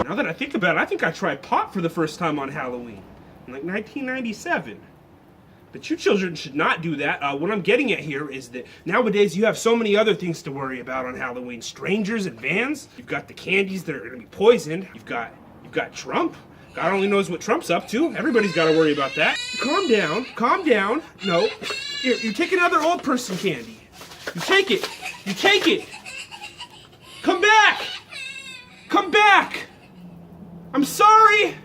Now that I think about it, I think I tried pot for the first time on Halloween in like 1997. But you children should not do that. What I'm getting at here is that nowadays you have so many other things to worry about on Halloween. Strangers and vans. You've got the candies that are going to be poisoned. You've got Trump. God only knows what Trump's up to. Everybody's got to worry about that. Calm down. Calm down. No. Here, you take another old person candy. You take it. You take it. Come back. Come back. I'm sorry.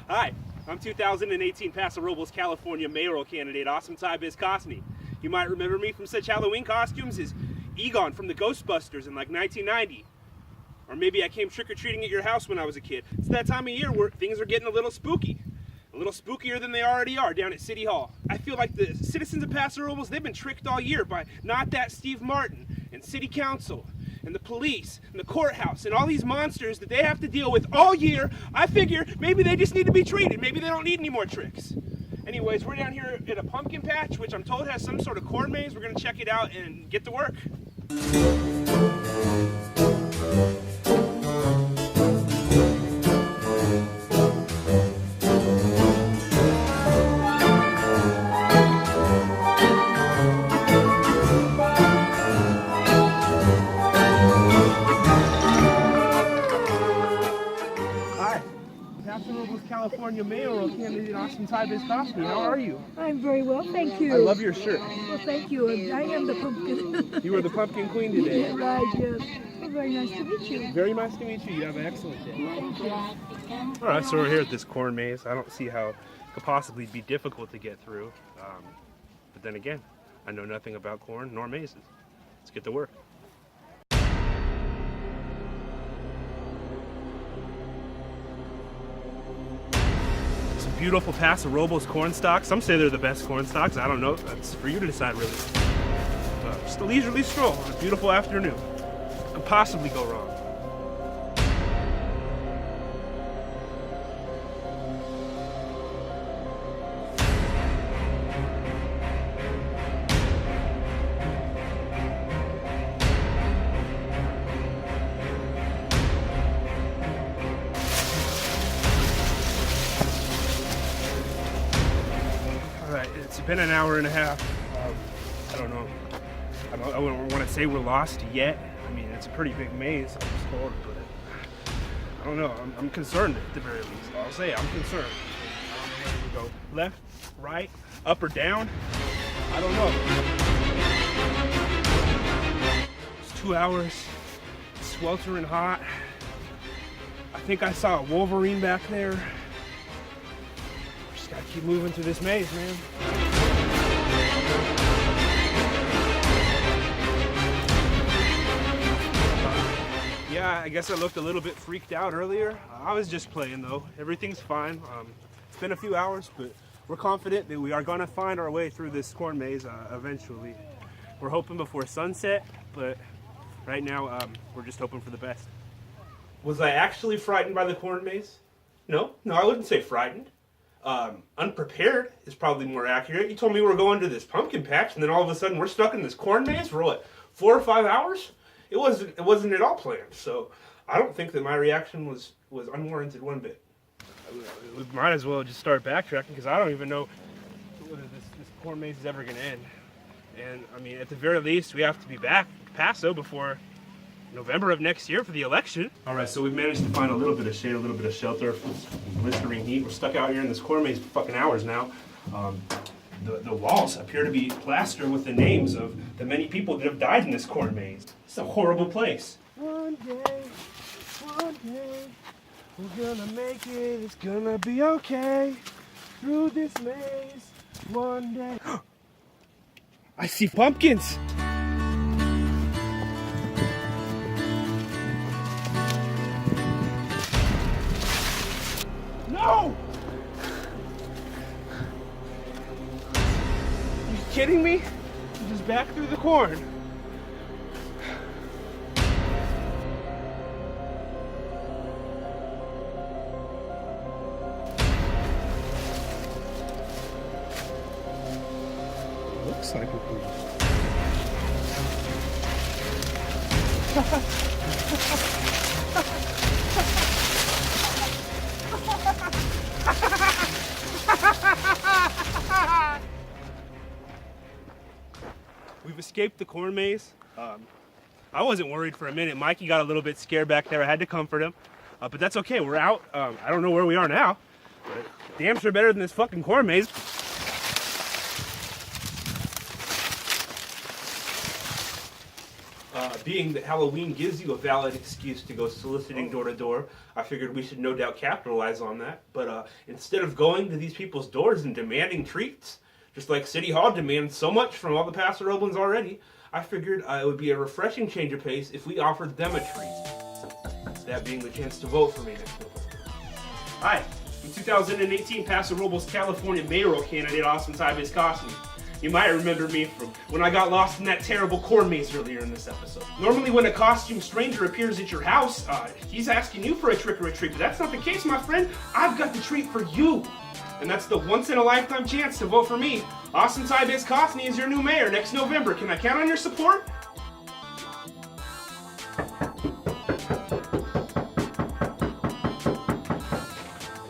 Hi, I'm 2018 Paso Robles, California mayoral candidate Awesome Ty Bezkostny. You might remember me from such Halloween costumes as Egon from the Ghostbusters in like 1990. Or maybe I came trick-or-treating at your house when I was a kid. It's that time of year where things are getting a little spooky. A little spookier than they already are down at City Hall. I feel like the citizens of Paso Robles, they've been tricked all year by Not That Steve Martin and City Council and the police and the courthouse and all these monsters that they have to deal with all year. I figure maybe they just need to be treated. Maybe they don't need any more tricks. Anyways, we're down here at a pumpkin patch, which I'm told has some sort of corn maze. We're gonna check it out and get to work. Paso Robles, California mayoral candidate Awesome Ty Bezkostny. How are you? I'm very well, thank you. I love your shirt. Well, thank you. I am the pumpkin. You were the pumpkin queen today. Yeah, right, yes. Well, very nice to meet you. Very nice to meet you. You have an excellent day. Thank you. All right, so we're here at this corn maze. I don't see how it could possibly be difficult to get through. But then again, I know nothing about corn nor mazes. Let's get to work. Beautiful Paso Robles corn stalks. Some say they're the best corn stalks. I don't know. That's for you to decide, really. Just a leisurely stroll on a beautiful afternoon. What could possibly go wrong? It's been an hour and a half. I don't know. I wouldn't want to say we're lost yet. I mean, it's a pretty big maze, I was told, but I don't know. I'm concerned at the very least. I'll say I'm concerned. I don't know where to go. Left, right, up or down? I don't know. It's 2 hours. It's sweltering hot. I think I saw a Wolverine back there. Just gotta keep moving through this maze, man. Yeah, I guess I looked a little bit freaked out earlier. I was just playing though. Everything's fine. It's been a few hours, but we're confident that we are gonna find our way through this corn maze eventually. We're hoping before sunset, but right now we're just hoping for the best. Was I actually frightened by the corn maze? No, I wouldn't say frightened. Unprepared is probably more accurate. You told me we were going to this pumpkin patch, and then all of a sudden we're stuck in this corn maze for what, 4 or 5 hours? It wasn't at all planned. So I don't think that my reaction was unwarranted one bit. We might as well just start backtracking because I don't even know whether this corn maze is ever going to end. And I mean, at the very least, we have to be back to Paso before November of next year for the election. All right, so we've managed to find a little bit of shade, a little bit of shelter from blistering heat. We're stuck out here in this corn maze for fucking hours now. The walls appear to be plastered with the names of the many people that have died in this corn maze. It's a horrible place. One day, we're gonna make it. It's gonna be okay. Through this maze, one day. I see pumpkins. No! Are you kidding me? I'm just back through the corn. Looks like it. We've escaped the corn maze. I wasn't worried for a minute. Mikey got a little bit scared back there. I had to comfort him. But that's okay. We're out. I don't know where we are now. But damn sure better than this fucking corn maze. Being that Halloween gives you a valid excuse to go soliciting door to door, I figured we should no doubt capitalize on that. But instead of going to these people's doors and demanding treats, just like City Hall demands so much from all the Paso Roblins already, I figured it would be a refreshing change of pace if we offered them a treat. That being the chance to vote for me next November. Hi, I'm 2018 Paso Robles, California mayoral candidate Austin Bezkostny. You might remember me from when I got lost in that terrible corn maze earlier in this episode. Normally when a costume stranger appears at your house, he's asking you for a trick or a treat, but that's not the case, my friend. I've got the treat for you. And that's the once-in-a-lifetime chance to vote for me. Austin Bezkostny is your new mayor next November. Can I count on your support?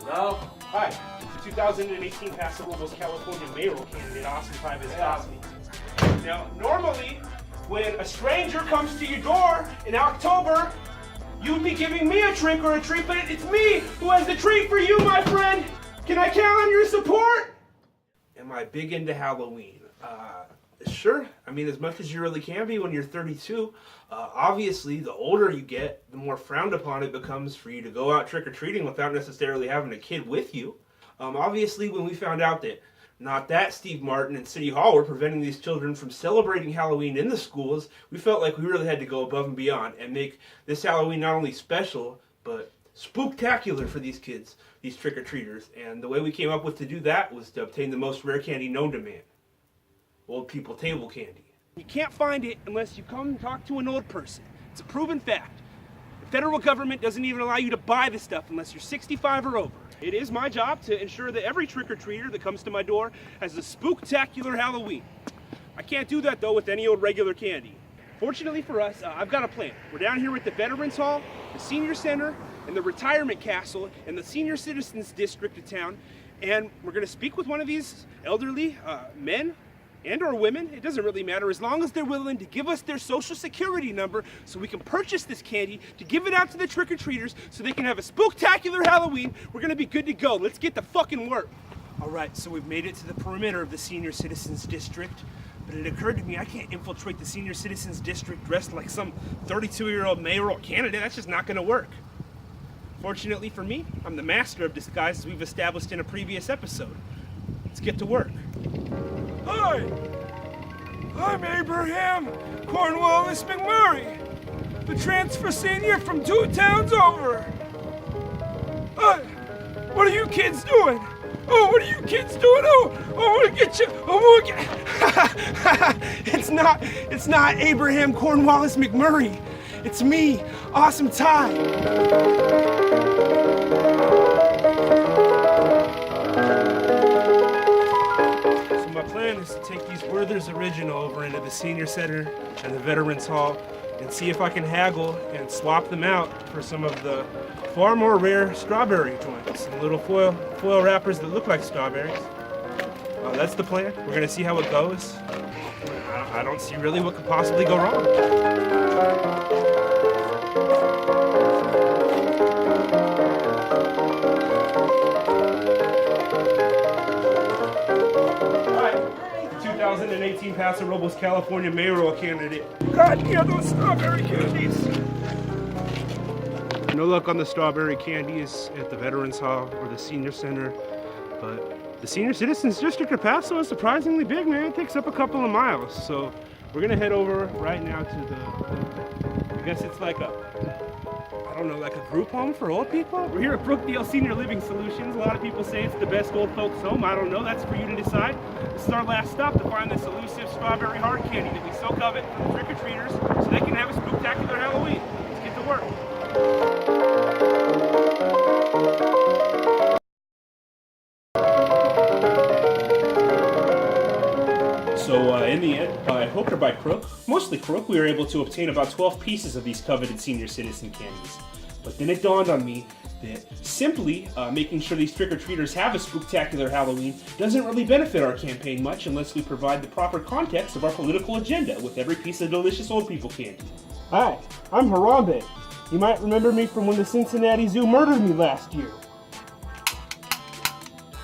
Hello? Hi. 2018 Paso Robles, California mayoral candidate Austin Bezkostny. Now, normally, when a stranger comes to your door in October, you'd be giving me a trick or a treat, but it's me who has the treat for you, my friend. Can I count on your support? Am I big into Halloween? Sure. I mean, as much as you really can be when you're 32. Obviously, the older you get, the more frowned upon it becomes for you to go out trick-or-treating without necessarily having a kid with you. Obviously, when we found out that not that Steve Martin and City Hall were preventing these children from celebrating Halloween in the schools, we felt like we really had to go above and beyond and make this Halloween not only special, but spooktacular for these kids, these trick-or-treaters. And the way we came up with to do that was to obtain the most rare candy known to man. Old people table candy. You can't find it unless you come and talk to an old person. It's a proven fact. The federal government doesn't even allow you to buy the stuff unless you're 65 or over. It is my job to ensure that every trick-or-treater that comes to my door has a spooktacular Halloween. I can't do that, though, with any old regular candy. Fortunately for us, I've got a plan. We're down here at the Veterans Hall, the Senior Center, and the Retirement Castle, and the Senior Citizens District of town, and we're going to speak with one of these elderly men and or women. It doesn't really matter as long as they're willing to give us their social security number so we can purchase this candy to give it out to the trick-or-treaters so they can have a spooktacular Halloween. We're gonna be good to go. Let's get to fucking work. All right, so we've made it to the perimeter of the Senior Citizens District, but it occurred to me I can't infiltrate the Senior Citizens District dressed like some 32-year-old mayoral candidate. That's just not gonna work. Fortunately for me, I'm the master of disguise as we've established in a previous episode. Let's get to work. Hi, I'm Abraham Cornwallis McMurray, the transfer senior from 2 towns over. What are you kids doing? Oh, what are you kids doing? Oh, I want to get you. I want to get. It's not Abraham Cornwallis McMurray. It's me, Awesome Ty. my plan is to take these Werther's Original over into the Senior Center and the Veterans Hall and see if I can haggle and swap them out for some of the far more rare strawberry joints and little foil wrappers that look like strawberries. That's the plan. We're gonna see how it goes. I don't see really what could possibly go wrong. Hi, 2018 Paso Robles, California mayoral candidate. God, yeah, those strawberry candies. No luck on the strawberry candies at the Veterans Hall or the Senior Center, but the Senior Citizens District of Paso is surprisingly big, man. It takes up a couple of miles. So we're gonna head over right now to the, I guess it's like a, I don't know, like a group home for old people? We're here at Brookdale Senior Living Solutions. A lot of people say it's the best old folks home. I don't know, that's for you to decide. This is our last stop to find this elusive strawberry hard candy that we so covet for the trick-or-treaters so they can have a spooktacular Halloween. Let's get to work. So in the end, by hook or by crook, mostly crook, we were able to obtain about 12 pieces of these coveted senior citizen candies. But then it dawned on me that simply making sure these trick-or-treaters have a spooktacular Halloween doesn't really benefit our campaign much unless we provide the proper context of our political agenda with every piece of delicious old people candy. Hi, I'm Harambe. You might remember me from when the Cincinnati Zoo murdered me last year.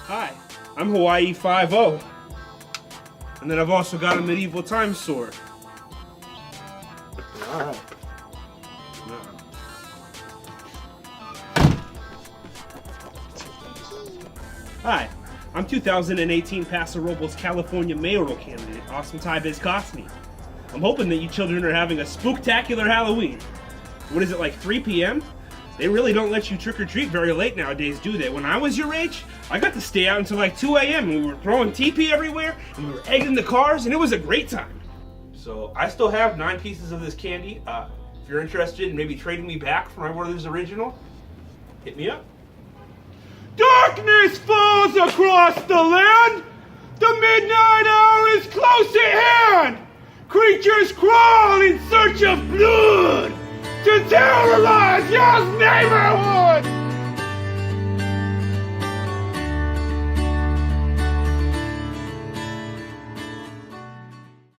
Hi, I'm Hawaii 5-0. And then I've also got a medieval time sword. Alright. Hi, I'm 2018 Paso Robles, California mayoral candidate, Awesome Ty Bezkostny. I'm hoping that you children are having a spooktacular Halloween. What is it, like 3 p.m.? They really don't let you trick-or-treat very late nowadays, do they? When I was your age, I got to stay out until like 2 a.m. and we were throwing TP everywhere and we were egging the cars and it was a great time. So I still have 9 pieces of this candy. If you're interested in maybe trading me back for my Werther's Original, hit me up. Darkness falls across the land. The midnight hour is close at hand. Creatures crawl in search of blood to terrorize your neighborhood!